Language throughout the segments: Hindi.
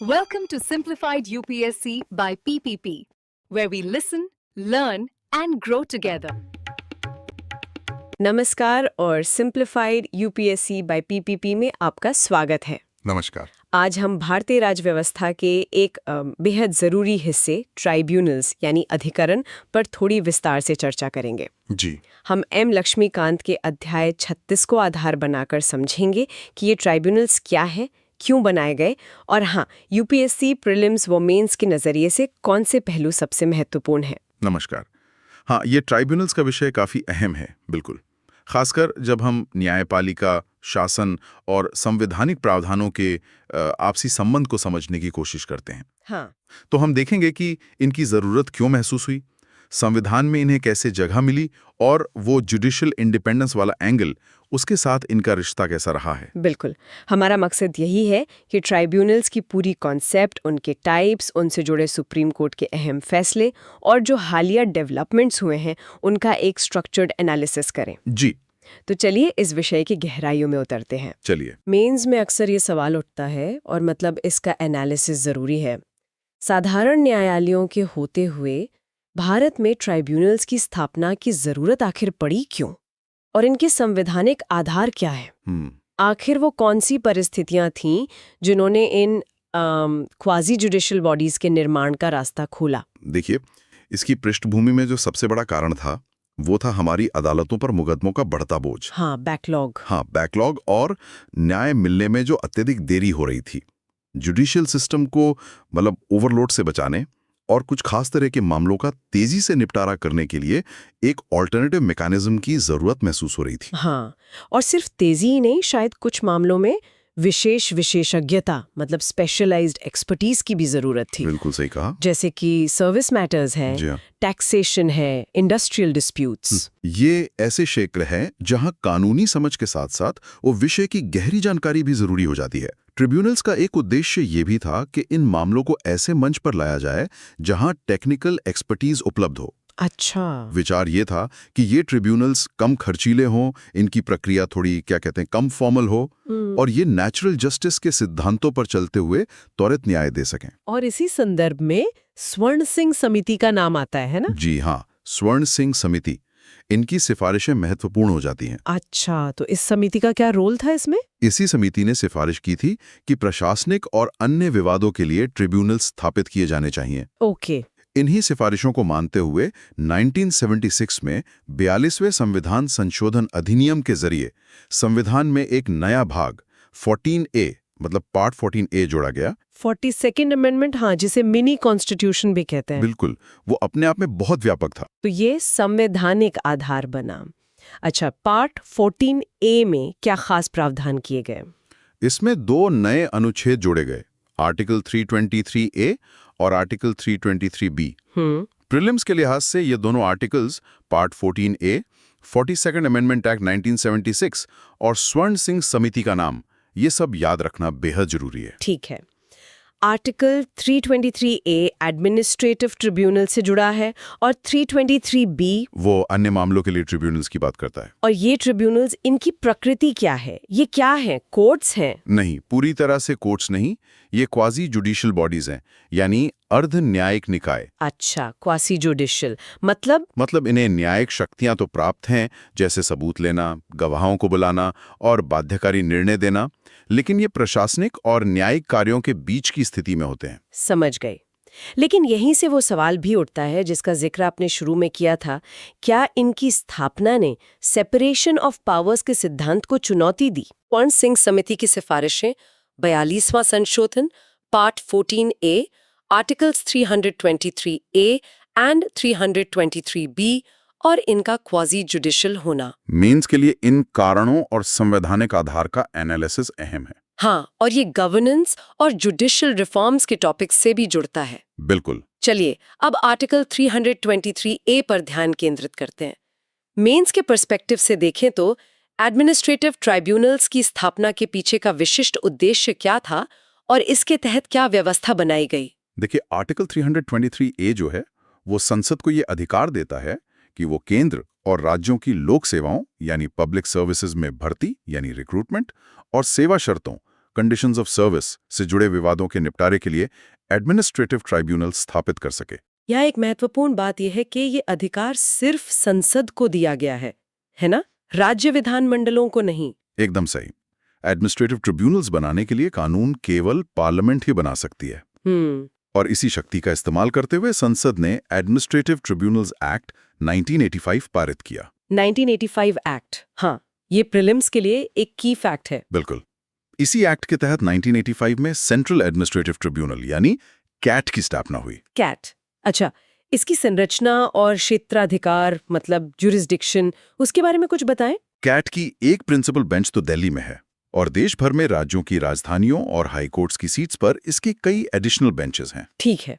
Welcome to Simplified UPSC by PPP, where we listen, learn, and grow together. नमस्कार और सिंप्लीफाइड यूपीएससी बाय पीपीपी में आपका स्वागत है। नमस्कार। आज हम भारतीय राज्य व्यवस्था के एक बेहद ज़रूरी हिस्से ट्राइब्यूनल्स यानी अधिकरण पर थोड़ी विस्तार से चर्चा करेंगे। जी। हम एम लक्ष्मीकांत के अध्याय 36 को आधार बनाकर समझेंगे कि ये ट्राइब्यूनल्स क्या है, क्यों बनाए गए और हाँ, यूपीएससी प्रीलिम्स व मेंस के नज़रिए से कौन से पहलू सबसे महत्वपूर्ण हैं। नमस्कार। हाँ, ये ट्राइब्यूनल्स का विषय काफ़ी अहम है, बिल्कुल। खासकर जब हम न्यायपालिका, शासन और संवैधानिक प्रावधानों के आपसी संबंध को समझने की कोशिश करते हैं। हाँ, तो हम देखेंगे कि इनकी ज़रूरत क्यों महसूस हुई, संविधान में इन्हें कैसे जगह मिली और वो जुडिशियल इंडिपेंडेंस वाला एंगल, उसके साथ इनका रिश्ता कैसा रहा है। बिल्कुल। हमारा मकसद यही है कि ट्राइब्यूनल्स की पूरी कॉन्सेप्ट, उनके टाइप्स, उनसे जुड़े सुप्रीम कोर्ट के अहम फैसले और जो हालिया डेवलपमेंट्स हुए हैं, उनका एक स्ट्रक्चर्ड एनालिसिस करें। जी। तो चलिए इस विषय की गहराइयों में उतरते हैं। चलिए। मेंस में अक्सर ये सवाल उठता है और मतलब इसका एनालिसिस ज़रूरी है। साधारण न्यायालयों के होते हुए भारत में ट्राइब्यूनल्स की स्थापना की ज़रूरत आखिर पड़ी क्यों? और इनके संवैधानिक आधार क्या है? आखिर वो कौन सी परिस्थितियां थीं जिन्होंने इन क्वाजी जुडिशियल बॉडीज के निर्माण का रास्ता खोला? देखिए, इसकी पृष्ठभूमि में जो सबसे बड़ा कारण था, वो था हमारी अदालतों पर मुकदमों का बढ़ता बोझ। हाँ, बैकलॉग। हाँ, बैकलॉग और न्याय मिलने में जो अत्यधिक देरी हो रही थी। जुडिशियल सिस्टम को मतलब ओवरलोड से बचाने और कुछ खास तरह के मामलों का तेजी से निपटारा करने के लिए एक ऑल्टरनेटिव मैकेनिज्म की जरूरत महसूस हो रही थी। हाँ, और सिर्फ तेजी ही नहीं, शायद कुछ मामलों में विशेष विशेषज्ञता मतलब स्पेशलाइज्ड एक्सपर्टीज की भी जरूरत थी। बिल्कुल सही कहा। जैसे कि सर्विस मैटर्स जी है, हाँ। टैक्सेशन है, इंडस्ट्रियल डिस्प्यूट्स। ये ऐसे क्षेत्र हैं जहां कानूनी समझ के साथ साथ वो विषय की गहरी जानकारी भी जरूरी हो जाती है। ट्रिब्यूनल्स का एक उद्देश्य ये भी था कि इन मामलों को ऐसे मंच पर लाया जाए जहां टेक्निकल एक्सपर्टीज उपलब्ध हो। अच्छा। विचार ये था कि ये ट्रिब्यूनल्स कम खर्चीले हों, इनकी प्रक्रिया थोड़ी क्या कहते हैं कम फॉर्मल हो और ये नेचुरल जस्टिस के सिद्धांतों पर चलते हुए त्वरित न्याय दे सकें। और इसी संदर्भ में स्वर्ण सिंह समिति का नाम आता है ना? जी हाँ, स्वर्ण सिंह समिति, इनकी सिफारिशें महत्वपूर्ण हो जाती हैं। अच्छा, तो इस समिति का क्या रोल था इसमें? इसी समिति ने सिफारिश की थी कि प्रशासनिक और अन्य विवादों के लिए ट्रिब्यूनल स्थापित किए जाने चाहिए। ओके। इन्हीं सिफारिशों को मानते हुए 1976 में 42वें संविधान संशोधन अधिनियम के जरिए संविधान में एक नया भाग 14A मतलब पार्ट 14A जोड़ा गया। 42nd अमेंडमेंट, हाँ, जिसे मिनी कॉन्स्टिट्यूशन भी कहते हैं। बिल्कुल, वो अपने आप में बहुत व्यापक था। तो ये संवैधानिक आधार बना। अच्छा, पार्ट 14A में क्या खास प्रावधान किए गए? इसमें दो नए अनुच्छेद जोड़े गए, आर्टिकल 323A और आर्टिकल 323B। प्रीलिम्स के लिहाज से ये दोनों articles part 14A, 42nd amendment act 1976 और स्वर्ण सिंह समिति का नाम, ये सब याद रखना बेहद जरूरी है। ठीक है। आर्टिकल 323A एडमिनिस्ट्रेटिव ट्रिब्यूनल से जुड़ा है और 323B वो अन्य मामलों के लिए ट्रिब्यूनल्स की बात करता है। और ये ट्रिब्यूनल्स, इनकी प्रकृति क्या है? ये क्या है? कोर्ट्स हैं? नहीं, पूरी तरह से कोर्ट्स नहीं, ये क्वाजी जुडिशियल बॉडीज हैं, यानी अर्ध न्यायिक निकाय। अच्छा, क्वासी जुडिशियल मतलब इन्हें न्यायिक शक्तियां तो प्राप्त हैं, जैसे सबूत लेना, गवाहों को बुलाना और बाध्यकारी निर्णय देना, लेकिन ये प्रशासनिक और न्यायिक कार्यों के बीच की स्थिति में होते हैं। समझ गए। लेकिन यहीं से वो सवाल भी उठता है जिसका जिक्र आपने शुरू में किया था, क्या इनकी स्थापना ने सेपरेशन ऑफ पावर्स के सिद्धांत को चुनौती दी? स्वर्ण सिंह समिति की सिफारिशें, 42वां संशोधन, part 14A, articles 323A and 323B और इनका क्वाजी जुडिशियल होना। मेंस के लिए इन कारणों और संवैधानिक आधार का एनालिसिस अहम है। हाँ, और ये गवर्नेंस और जुडिशियल रिफॉर्म्स के टॉपिक से भी जुड़ता है। बिल्कुल। चलिए अब आर्टिकल 323A पर ध्यान केंद्रित करते हैं। मेंस के पर्सपेक्टिव से देखें तो एडमिनिस्ट्रेटिव ट्राइब्यूनल्स की स्थापना के पीछे का विशिष्ट उद्देश्य क्या था और इसके तहत क्या व्यवस्था बनाई गई? देखिए, आर्टिकल 323A जो है वो संसद को ये अधिकार देता है कि वो केंद्र और राज्यों की लोक सेवाओं यानी पब्लिक सर्विसेज में भर्ती यानी रिक्रूटमेंट और सेवा शर्तों कंडीशंस ऑफ सर्विस से जुड़े विवादों के निपटारे के लिए एडमिनिस्ट्रेटिव ट्राइब्यूनल स्थापित कर सके। यहाँ एक महत्वपूर्ण बात यह है कि ये अधिकार सिर्फ संसद को दिया गया है ना? राज्य विधानमंडलों को नहीं। एकदम सही। एडमिनिस्ट्रेटिव ट्रिब्यूनल्स बनाने के लिए कानून केवल पार्लियामेंट ही बना सकती है। और इसी शक्ति का इस्तेमाल करते हुए संसद ने एडमिनिस्ट्रेटिव ट्रिब्यूनल्स एक्ट 1985 पारित किया। 1985 एक्ट, हाँ, ये प्रीलिम्स के लिए एक की फैक्ट है। बिल्कुल। इसी एक्ट के तहत 1985 में सेंट्रल एडमिनिस्ट्रेटिव ट्रिब्यूनल यानी कैट की स्थापना हुई। कैट, अच्छा, इसकी संरचना और क्षेत्राधिकार मतलब जुरिस्डिक्शन, उसके बारे में कुछ बताएं। कैट की एक प्रिंसिपल बेंच तो दिल्ली में है और देश भर में राज्यों की राजधानियों और हाई कोर्ट्स की सीट्स पर इसके कई एडिशनल बेंचेस हैं। ठीक है।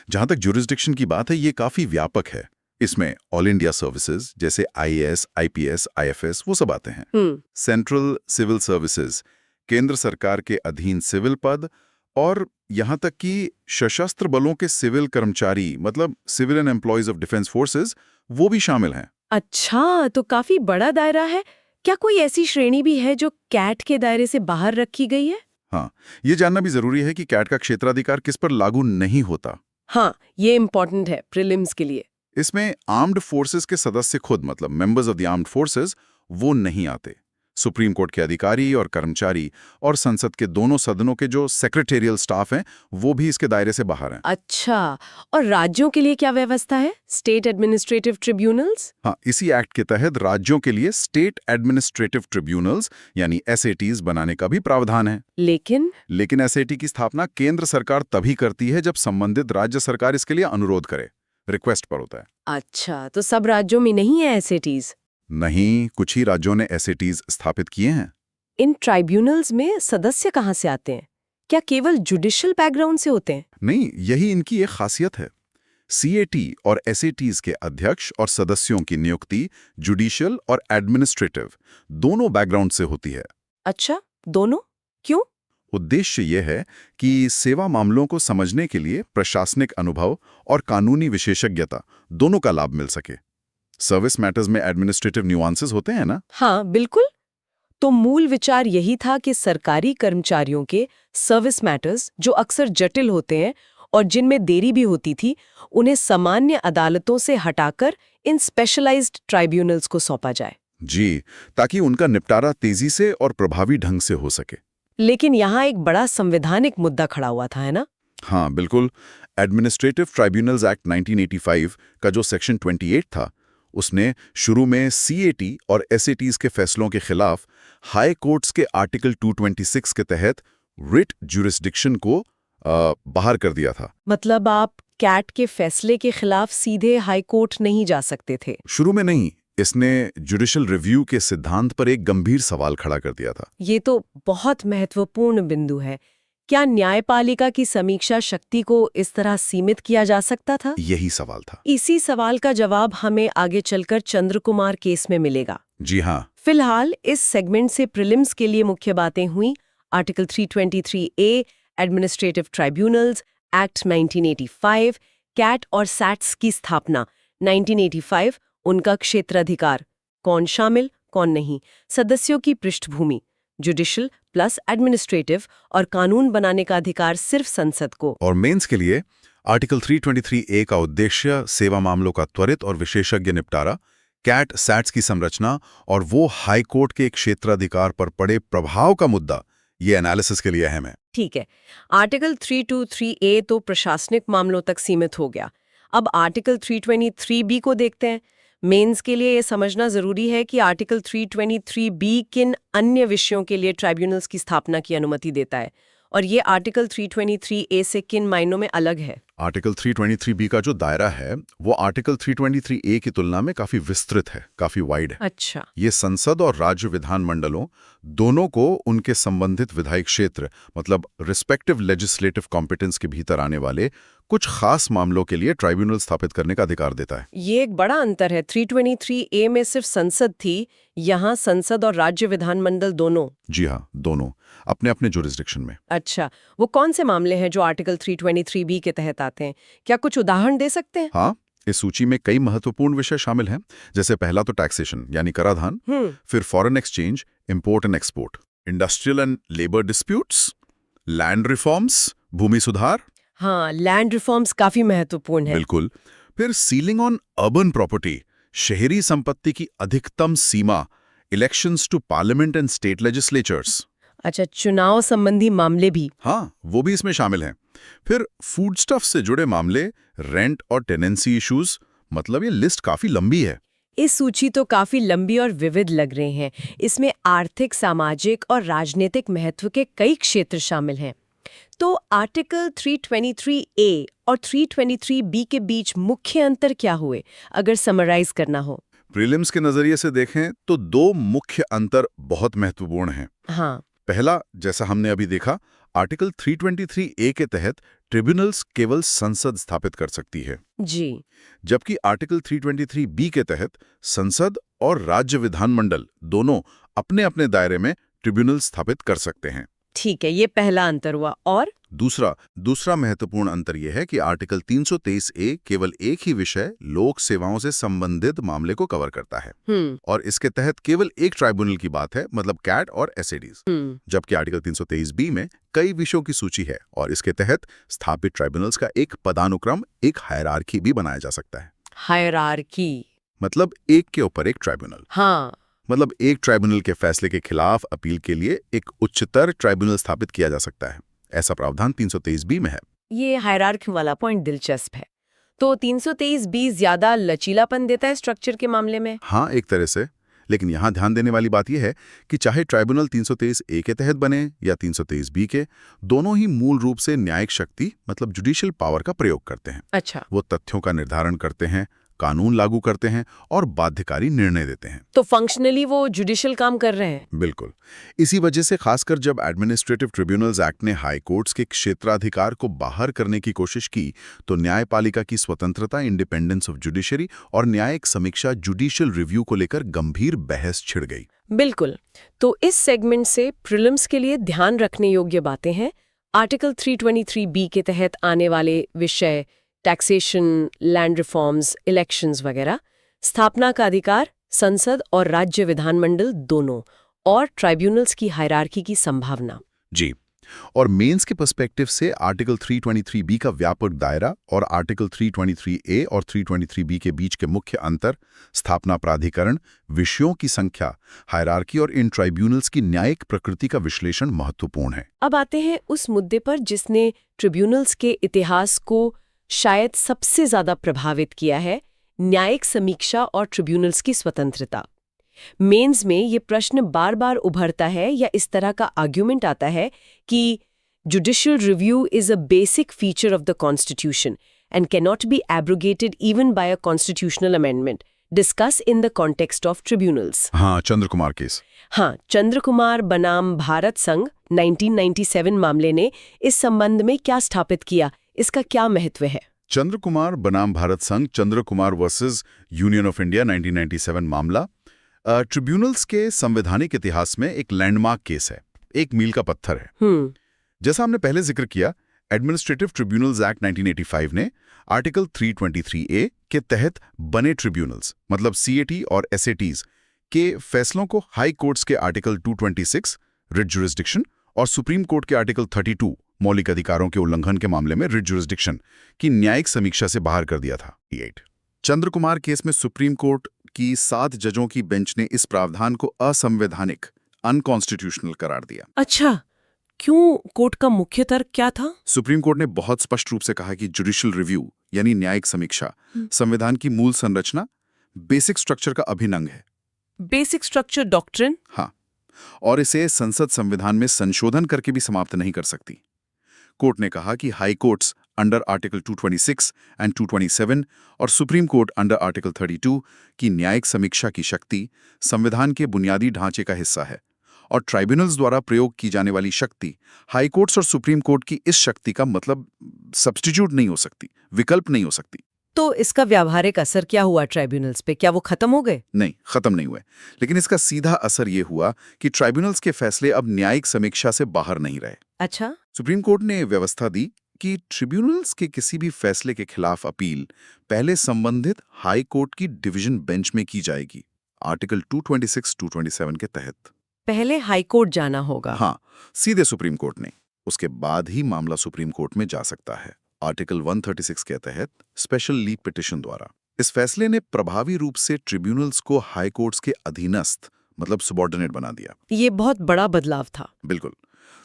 जहां तक जुरिस्डिक्शन की बात है, ये काफी व्यापक है। इसमें ऑल इंडिया सर्विसेज जैसे आईएएस, आईपीएस, आईएफएस वो सब आते हैं। सेंट्रल सिविल सर्विसेज, केंद्र सरकार के अधीन सिविल पद, और यहां तक कि सशस्त्र बलों के सिविल कर्मचारी मतलब civilian employees of defence forces वो भी शामिल हैं। अच्छा, तो काफी बड़ा दायरा है। क्या कोई ऐसी श्रेणी भी है जो कैट के दायरे से बाहर रखी गई है? हाँ, ये जानना भी जरूरी है कि कैट का क्षेत्राधिकार किस पर लागू नहीं होता। हाँ, ये इम्पोर्टेंट है प्रीलिम्स के लिए। इसमें आर्म्ड फोर्सेस के सदस्य खुद मतलब members of the armed forces वो नहीं आते। सुप्रीम कोर्ट के अधिकारी और कर्मचारी और संसद के दोनों सदनों के जो सेक्रेटेरियल स्टाफ हैं वो भी इसके दायरे से बाहर हैं। अच्छा, और राज्यों के लिए क्या व्यवस्था है? State administrative tribunals? हाँ, इसी एक्ट के तहत राज्यों के लिए स्टेट एडमिनिस्ट्रेटिव ट्रिब्यूनल्स यानी एसएटीज बनाने का भी प्रावधान है। लेकिन एसएटी की स्थापना केंद्र सरकार तभी करती है जब संबंधित राज्य सरकार इसके लिए अनुरोध करे, रिक्वेस्ट पर होता है। अच्छा, तो सब राज्यों में नहीं है एसएटीज? नहीं, कुछ ही राज्यों ने एसएटीज स्थापित किए हैं। इन ट्राइब्यूनल्स में सदस्य कहाँ से आते हैं? क्या केवल जुडिशियल बैकग्राउंड से होते हैं? नहीं, यही इनकी एक खासियत है। सीएटी और एसएटीज के अध्यक्ष और सदस्यों की नियुक्ति जुडिशियल और एडमिनिस्ट्रेटिव दोनों बैकग्राउंड से होती है। अच्छा, दोनों? क्यों? उद्देश्य यह है कि सेवा मामलों को समझने के लिए प्रशासनिक अनुभव और कानूनी विशेषज्ञता दोनों का लाभ मिल सके। सर्विस मैटर्स में एडमिनिस्ट्रेटिव न्यूआंसेस होते हैं ना? हाँ, बिल्कुल। तो मूल विचार यही था कि सरकारी कर्मचारियों के सर्विस मैटर्स जो अक्सर जटिल होते हैं और जिनमें देरी भी होती थी, उन्हें सामान्य अदालतों से हटाकर इन स्पेशलाइज्ड ट्राइब्यूनल्स को सौंपा जाए। जी, ताकि उनका निपटारा तेजी से और प्रभावी ढंग से हो सके। लेकिन यहाँ एक बड़ा संवैधानिक मुद्दा खड़ा हुआ था, है ना? हाँ, बिल्कुल। एडमिनिस्ट्रेटिव ट्राइब्यूनल्स एक्ट 1985 का जो सेक्शन 28 था, उसने शुरू में सीएटी और एसएटीज के फैसलों के खिलाफ हाई कोर्ट्स के आर्टिकल 226 के तहत रिट ज्यूरिस्डिक्शन को बाहर कर दिया था। मतलब आप कैट के फैसले के खिलाफ सीधे हाई कोर्ट नहीं जा सकते थे? शुरू में नहीं, इसने जुडिशियल रिव्यू के सिद्धांत पर एक गंभीर सवाल खड़ा कर दिया था। ये तो बहुत महत्वपूर्ण बिंदु है। क्या न्यायपालिका की समीक्षा शक्ति को इस तरह सीमित किया जा सकता था? यही सवाल था। इसी सवाल का जवाब हमें आगे चलकर चंद्र कुमार केस में मिलेगा। जी हाँ। फिलहाल इस सेगमेंट से प्रीलिम्स के लिए मुख्य बातें हुई article 323A administrative tribunals act 1985, CAT और सैट्स की स्थापना 1985, उनका क्षेत्राधिकार, कौन शामिल कौन नहीं, सदस्यों की पृष्ठभूमि, जुडिशियल प्लस एडमिनिस्ट्रेटिव और कानून बनाने का अधिकार सिर्फ संसद को। और मेंस के लिए आर्टिकल 323A का उद्देश्य सेवा मामलों का त्वरित और विशेषज्ञ निपटारा, कैट सैट्स की संरचना और वो हाई कोर्ट के क्षेत्राधिकार पर पड़े प्रभाव का मुद्दा, ये एनालिसिस के लिए अहम है। ठीक है, आर्टिकल 323A तो प्रशासनिक मामलों तक सीमित हो गया। अब आर्टिकल 323B को देखते हैं। मेंस के लिए ये समझना जरूरी है कि आर्टिकल 323B किन अन्य विषयों के लिए ट्राइब्यूनल्स की स्थापना की अनुमति देता है और ये आर्टिकल 323A से किन मायनों में अलग है। आर्टिकल 323B का जो दायरा है वो आर्टिकल 323A की तुलना में काफी विस्तृत है, काफी वाइड है। अच्छा। ये संसद और राज्य विधानमंडलों दोनों को उनके संबंधित विधायी क्षेत्र मतलब रिस्पेक्टिव लेजिस्लेटिव कॉम्पिटेंस के भीतर आने वाले कुछ खास मामलों के लिए ट्राइब्यूनल स्थापित करने का अधिकार देता है। ये एक बड़ा अंतर है। 323A में सिर्फ संसद थी, यहाँ संसद और राज्य विधानमंडल दोनों। जी हाँ, दोनों अपने अपने जुरिस्डिक्शन में। अच्छा, वो कौन से मामले हैं जो आर्टिकल 323B के तहत आते हैं? क्या कुछ उदाहरण दे सकते हैं? हाँ, इस सूची में कई महत्वपूर्ण विषय शामिल हैं। जैसे पहला तो टैक्सेशन यानी कराधान, फिर foreign exchange, import and export, industrial and labour disputes, land reforms, भूमि सुधार। हाँ, लैंड रिफॉर्म्स काफी महत्वपूर्ण है। बिल्कुल। फिर सीलिंग ऑन अर्बन प्रॉपर्टी, शहरी संपत्ति की अधिकतम सीमा, elections to parliament and state legislatures. अच्छा, चुनाव संबंधी मामले भी। हाँ, वो भी इसमें शामिल हैं। फिर फूड स्टफ से जुड़े मामले, रेंट और टेनेंसी इश्यूज। मतलब ये लिस्ट काफी लंबी है। इस सूची तो काफी लंबी और विविध लग रहे हैं। इसमें आर्थिक, सामाजिक और राजनीतिक महत्व के कई क्षेत्र शामिल हैं। तो आर्टिकल 323A और 323B के बीच मुख्य अंतर क्या हुए, अगर समराइज करना हो? प्रीलिम्स के नजरिए से देखें तो दो मुख्य अंतर बहुत महत्वपूर्ण हैं। हाँ। पहला, जैसा हमने अभी देखा, आर्टिकल 323A के तहत ट्रिब्यूनल्स केवल संसद स्थापित कर सकती है, जी। जबकि आर्टिकल 323B के तहत संसद और राज्य विधानमंडल दोनों अपने अपने दायरे में ट्रिब्यूनल स्थापित कर सकते हैं। ठीक है, ये पहला अंतर हुआ। और दूसरा महत्वपूर्ण अंतर यह है कि आर्टिकल 323A केवल एक ही विषय, लोक सेवाओं से संबंधित मामले को कवर करता है और इसके तहत केवल एक ट्राइब्यूनल की बात है, मतलब कैट और एसएडीज। जबकि आर्टिकल 323B में कई विषयों की सूची है और इसके तहत स्थापित ट्राइब्यूनल्स का एक पदानुक्रम, एक हायरार्की भी बनाया जा सकता है। हायरार्की मतलब एक के ऊपर एक ट्राइब्यूनल। हाँ। मतलब एक ट्राइब्यूनल के फैसले के खिलाफ अपील के लिए एक उच्चतर ट्राइब्यूनल स्थापित किया जा सकता है। ऐसा प्रावधान 323B में है। ये हायरार्की वाला पॉइंट दिलचस्प है। तो 323B ज्यादा लचीलापन देता है स्ट्रक्चर के मामले में? हाँ, एक तरह से। लेकिन यहाँ ध्यान देने वाली बात यह है कि चाहे ट्राइब्यूनल 323A के तहत बने या 323B के, दोनों ही मूल रूप से न्यायिक शक्ति मतलब जुडिशियल पावर का प्रयोग करते हैं। अच्छा। वो तथ्यों का निर्धारण करते हैं, कानून लागू करते हैं और बाध्यकारी निर्णय देते हैं। तो फंक्शनली वो जुडिशियल काम कर रहे हैं। बिल्कुल। इसी वजह से खासकर जब एडमिनिस्ट्रेटिव ट्रिब्यूनल्स एक्ट ने हाई कोर्ट्स के क्षेत्राधिकार को बाहर करने की कोशिश की, तो न्यायपालिका की स्वतंत्रता, इंडिपेंडेंस ऑफ जुडिशरी और न्यायिक समीक्षा, जुडिशियल रिव्यू को लेकर गंभीर बहस छिड़ गई। बिल्कुल। तो इस सेगमेंट से प्रीलिम्स के लिए ध्यान रखने योग्य बातें हैं। आर्टिकल 323B के तहत आने वाले विषय, टैक्सेशन, लैंड रिफॉर्म्स, इलेक्शंस वगैरह, स्थापना का अधिकार, संसद और राज्य विधानमंडल दोनों, और ट्राइब्यूनल्स की हायरार्की की संभावना। जी। और मेंस के पर्सपेक्टिव से आर्टिकल 323B का व्यापक दायरा और आर्टिकल 323A और 323B के बीच के मुख्य अंतर, स्थापना प्राधिकरण, विषयों की संख्या, हायरार्की और इन ट्राइब्यूनल्स की न्यायिक प्रकृति का विश्लेषण महत्वपूर्ण है। अब आते हैं उस मुद्दे पर जिसने ट्रिब्यूनल्स के इतिहास को शायद सबसे ज्यादा प्रभावित किया है, न्यायिक समीक्षा और ट्रिब्यूनल्स की स्वतंत्रता। मेंस में ये प्रश्न बार बार उभरता है या इस तरह का आर्ग्यूमेंट आता है कि judicial review is a basic feature of the constitution and cannot be abrogated even bye a constitutional amendment. Discuss in the context of tribunals. हाँ, चंद्र कुमार केस। हाँ, चंद्र कुमार बनाम भारत संघ 1997 मामले ने इस संबंध में क्या स्थापित किया, इसका क्या महत्व है? चंद्र कुमार बनाम भारत संघ, Chandra Kumar versus union of India 1997 मामला ट्रिब्यूनल्स के संवैधानिक इतिहास में एक लैंडमार्क केस है, एक मील का पत्थर है। जैसा हमने पहले जिक्र किया, एडमिनिस्ट्रेटिव ट्रिब्यूनल्स एक्ट 1985 ने आर्टिकल 323A के तहत बने ट्रिब्यूनल्स मतलब CAT और SATs के फैसलों को हाई कोर्ट्स के आर्टिकल 226 रिट जुरिस्डिक्शन और सुप्रीम कोर्ट के आर्टिकल 32 मौलिक अधिकारों के उल्लंघन के मामले में रिट जुरिस्डिक्शन की न्यायिक समीक्षा से बाहर कर दिया था। चंद्र कुमार केस में सुप्रीम कोर्ट की 7 जजों की बेंच ने इस प्रावधान को असंवैधानिक, अनकॉन्स्टिट्यूशनल करार दिया। अच्छा, क्यों? कोर्ट का मुख्य तर्क क्या था? सुप्रीम कोर्ट ने बहुत स्पष्ट रूप से कहा कि जुडिशियल रिव्यू यानी न्यायिक समीक्षा संविधान की मूल संरचना, बेसिक स्ट्रक्चर का अभिन्न अंग है। Basic structure doctrine? हाँ, और इसे संसद संविधान में संशोधन करके भी समाप्त नहीं कर सकती। कोर्ट ने कहा कि high courts under article 226 and 227 और सुप्रीम कोर्ट अंडर आर्टिकल 32 की न्यायिक समीक्षा की शक्ति संविधान के बुनियादी ढांचे का हिस्सा है और ट्राइब्यूनल्स द्वारा प्रयोग की जाने वाली शक्ति हाई कोर्ट्स और सुप्रीम कोर्ट की इस शक्ति का मतलब सब्स्टिट्यूट नहीं हो सकती, विकल्प नहीं हो सकती। तो इसका व्यावहारिक असर क्या हुआ ट्राइब्यूनल्स पे? क्या वो खत्म हो गए? नहीं, खत्म नहीं हुए, लेकिन इसका सीधा असर ये हुआ कि ट्राइब्यूनल्स के फैसले अब न्यायिक समीक्षा से बाहर नहीं रहे। अच्छा। सुप्रीम कोर्ट ने व्यवस्था दी कि ट्रिब्यूनल्स के किसी भी फैसले के खिलाफ अपील पहले संबंधित हाई कोर्ट की डिवीजन बेंच में की जाएगी, आर्टिकल 226-227 के तहत। पहले हाई कोर्ट जाना होगा। हाँ, सीधे सुप्रीम कोर्ट नहीं, उसके बाद ही मामला सुप्रीम कोर्ट में जा सकता है, आर्टिकल 136 के तहत स्पेशल लीव पिटिशन द्वारा। इस फैसले ने प्रभावी रूप से ट्रिब्यूनल्स को हाई कोर्ट्स के अधीनस्थ मतलब सबॉर्डिनेट बना दिया। ये बहुत बड़ा बदलाव था। बिल्कुल।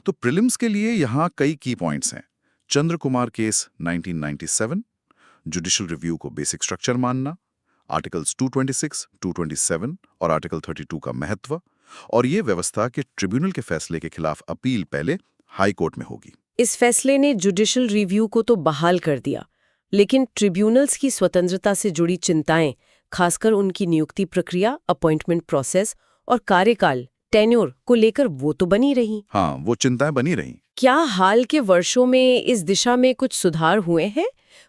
तो प्रीलिम्स के लिए यहाँ कई की पॉइंट्स हैं। चंद्र कुमार केस 1997, जुडिशियल रिव्यू को बेसिक स्ट्रक्चर मानना, आर्टिकल्स 226, 227 और आर्टिकल 32 का महत्व, और ये व्यवस्था कि ट्रिब्यूनल के फैसले के खिलाफ अपील पहले हाई कोर्ट में होगी। इस फैसले ने जुडिशियल रिव्यू को तो बहाल कर दिया, लेकिन ट्रिब्यूनल्स की स्वतंत्रता से जुड़ी चिंताएं, खासकर उनकी नियुक्ति प्रक्रिया, अपॉइंटमेंट प्रोसेस और कार्यकाल टेन्योर को लेकर वो तो बनी रही। हाँ, वो चिंताएं बनी रहीं। क्या हाल के वर्षों में इस दिशा में कुछ सुधार हुए हैं?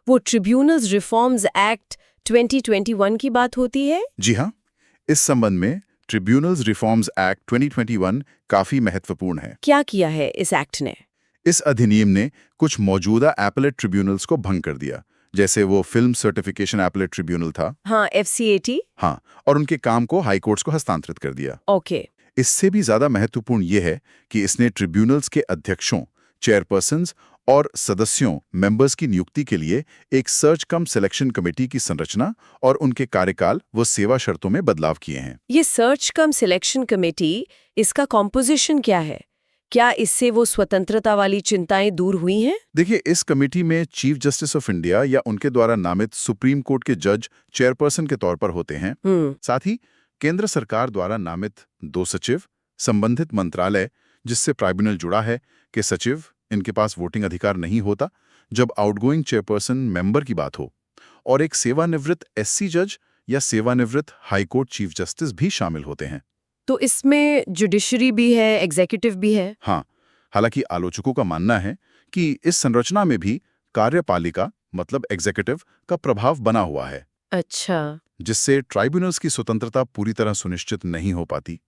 वो ट्रिब्यूनल्स रिफॉर्म्स एक्ट 2021 की बात होती है। जी हाँ, इस संबंध में ट्रिब्यूनल्स रिफॉर्म्स एक्ट 2021 काफी महत्वपूर्ण है। क्या किया है इस एक्ट ने? इस अधिनियम ने कुछ मौजूदा एपेलेट ट्रिब्यूनल्स को भंग कर दिया, जैसे वो फिल्म सर्टिफिकेशन एपेलेट ट्रिब्यूनल था। हाँ, FCAT। हाँ, और उनके काम को हाई कोर्ट्स को हस्तांतरित कर दिया। ओके। इससे भी ज्यादा महत्वपूर्ण ये है कि इसने ट्रिब्यूनल्स के अध्यक्षों, चेयरपर्सन्स और सदस्यों मेंबर्स की नियुक्ति के लिए एक सर्च कम सिलेक्शन कमेटी की संरचना और उनके कार्यकाल व सेवा शर्तों में बदलाव किए हैं। ये सर्च कम सिलेक्शन कमेटी, इसका कॉम्पोजिशन क्या है? क्या इससे वो स्वतंत्रता वाली चिंताएं दूर हुई हैं? देखिए, इस कमेटी में चीफ जस्टिस ऑफ इंडिया या उनके द्वारा नामित सुप्रीम कोर्ट के जज चेयरपर्सन के तौर पर होते हैं। साथ ही केंद्र सरकार द्वारा नामित 2 सचिव, संबंधित मंत्रालय जिससे ट्राइब्यूनल जुड़ा है के सचिव, इनके पास वोटिंग अधिकार नहीं होता जब आउटगोइंग चेयरपर्सन मेंबर की बात हो, और एक सेवानिवृत्त SC जज या सेवानिवृत्त हाईकोर्ट चीफ जस्टिस भी शामिल होते हैं। तो इसमें जुडिशरी भी है, एग्जीक्यूटिव भी है। हाँ, हालांकि आलोचकों का मानना है कि इस संरचना में भी कार्यपालिका मतलब एग्जीक्यूटिव का प्रभाव बना हुआ है। अच्छा। जिससे ट्राइब्यूनल्स की स्वतंत्रता पूरी तरह सुनिश्चित नहीं हो पाती।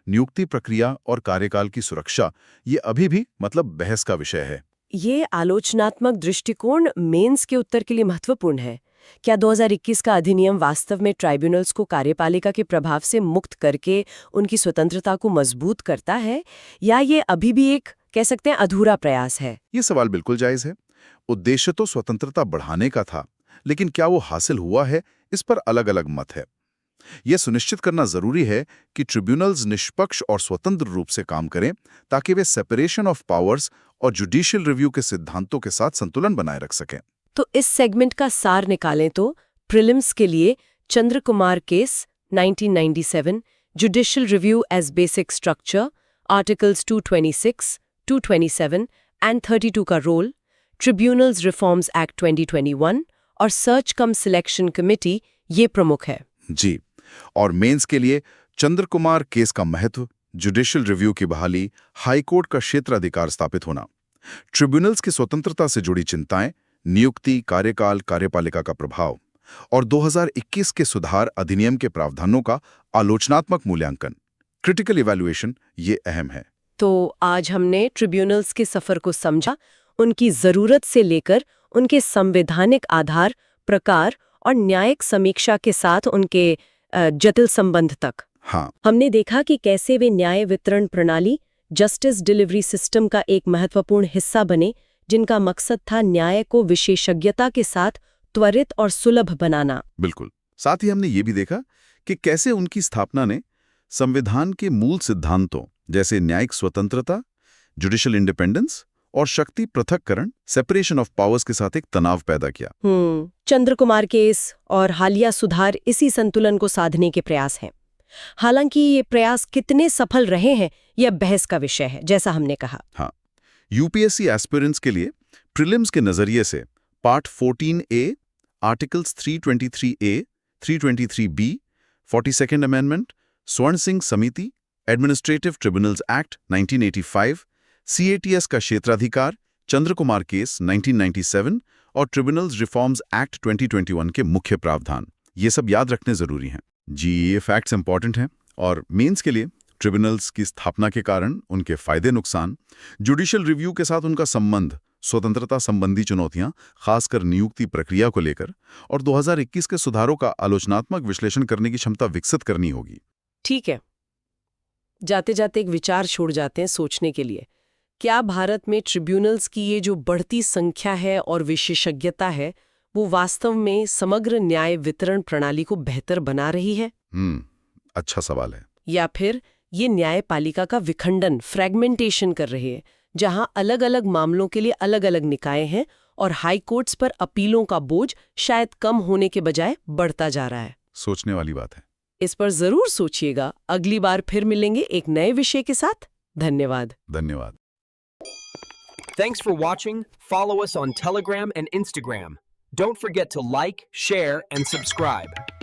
नियुक्ति प्रक्रिया और कार्यकाल की सुरक्षा ये अभी भी मतलब बहस का विषय है। ये आलोचनात्मक दृष्टिकोण मेंस के उत्तर के लिए महत्वपूर्ण है। क्या 2021 का अधिनियम वास्तव में ट्राइब्यूनल्स को कार्यपालिका के प्रभाव से मुक्त करके उनकी स्वतंत्रता को मजबूत करता है, या ये अभी भी एक कह सकते हैं अधूरा प्रयास है? ये सवाल बिल्कुल जायज है। उद्देश्य तो स्वतंत्रता बढ़ाने का था, लेकिन क्या वो हासिल हुआ है, इस पर अलग-अलग मत है। यह सुनिश्चित करना जरूरी है कि ट्रिब्यूनल्स निष्पक्ष और स्वतंत्र रूप से काम करें ताकि वे सेपरेशन ऑफ पावर्स और जुडिशियल रिव्यू के सिद्धांतों के साथ संतुलन बनाए रख सकें। तो इस सेगमेंट का सार निकालें तो प्रीलिम्स के लिए Chandra Kumar case 1997, judicial review as basic structure, articles 226, 227 and 32 का रोल, ट्रिब्यूनल्स रिफॉर्म्स एक्ट 2021 और सर्च कम सिलेक्शन कमेटी ये प्रमुख है। जी, और मेंस के लिए चंद्र कुमार केस का महत्व, जुडिशियल रिव्यू की बहाली, हाई कोर्ट का क्षेत्राधिकार स्थापित होना, ट्रिब्यूनल्स की स्वतंत्रता से जुड़ी चिंताएं, नियुक्ति, कार्यकाल, कार्यपालिका का प्रभाव और 2021 के सुधार अधिनियम के प्रावधानों का आलोचनात्मक मूल्यांकन, क्रिटिकल इवैल्यूएशन, ये अहम है। तो आज हमने ट्रिब्यूनल्स के सफर को समझा, उनकी जरूरत से लेकर उनके संवैधानिक आधार, प्रकार और न्यायिक समीक्षा के साथ उनके जटिल संबंध तक। हाँ, हमने देखा कि कैसे वे न्याय वितरण प्रणाली, जस्टिस डिलीवरी सिस्टम का एक महत्वपूर्ण हिस्सा बने, जिनका मकसद था न्याय को विशेषज्ञता के साथ त्वरित और सुलभ बनाना। बिल्कुल। साथ ही हमने ये भी देखा कि कैसे उनकी स्थापना ने संविधान के मूल सिद्धांतों जैसे न्यायिक स्वतंत्रता, जुडिशियल इंडिपेंडेंस और शक्ति पृथक्करण, सेपरेशन ऑफ पावर्स के साथ एक तनाव पैदा किया। चंद्र कुमार केस और हालिया सुधार इसी संतुलन को साधने के प्रयास हैं। हालांकि ये प्रयास कितने सफल रहे हैं यह बहस का विषय है, जैसा हमने कहा। हाँ, यूपीएससी एस्पिरेंट्स के लिए प्रीलिम्स के नजरिए से part 14A, articles 323A, 323B, 42nd amendment, स्वर्ण सिंह समिति, एडमिनिस्ट्रेटिव ट्रिब्यूनल्स एक्ट 1985, CATS का क्षेत्राधिकार, चंद्र कुमार केस 1997 और ट्रिब्यूनल्स रिफॉर्म्स एक्ट 2021 के मुख्य प्रावधान, ये सब याद रखने जरूरी हैं। जी, ये फैक्ट्स इंपॉर्टेंट हैं। और मेंस के लिए ट्रिब्यूनल्स की स्थापना के कारण उनके फायदे नुकसान, जुडिशियल रिव्यू के साथ उनका संबंध, स्वतंत्रता संबंधी चुनौतियां, खासकर नियुक्ति प्रक्रिया को लेकर, और 2021 के सुधारों का आलोचनात्मक विश्लेषण करने की क्षमता विकसित करनी होगी। ठीक है। जाते जाते एक विचार छोड़ जाते हैं सोचने के लिए। क्या भारत में ट्रिब्यूनल्स की ये जो बढ़ती संख्या है और विशेषज्ञता है, वो वास्तव में समग्र न्याय वितरण प्रणाली को बेहतर बना रही है? अच्छा सवाल है। या फिर ये न्यायपालिका का विखंडन, फ्रेगमेंटेशन कर रही है, जहां अलग-अलग मामलों के लिए अलग-अलग निकाय हैं और हाई कोर्ट्स पर अपीलों का बोझ शायद कम होने के बजाय बढ़ता जा रहा है? सोचने वाली बात है। इस पर जरूर सोचिएगा। अगली बार फिर मिलेंगे एक नए विषय के साथ। धन्यवाद। धन्यवाद। Thanks for watching. Follow us on Telegram and Instagram. Don't forget to like, share, and subscribe.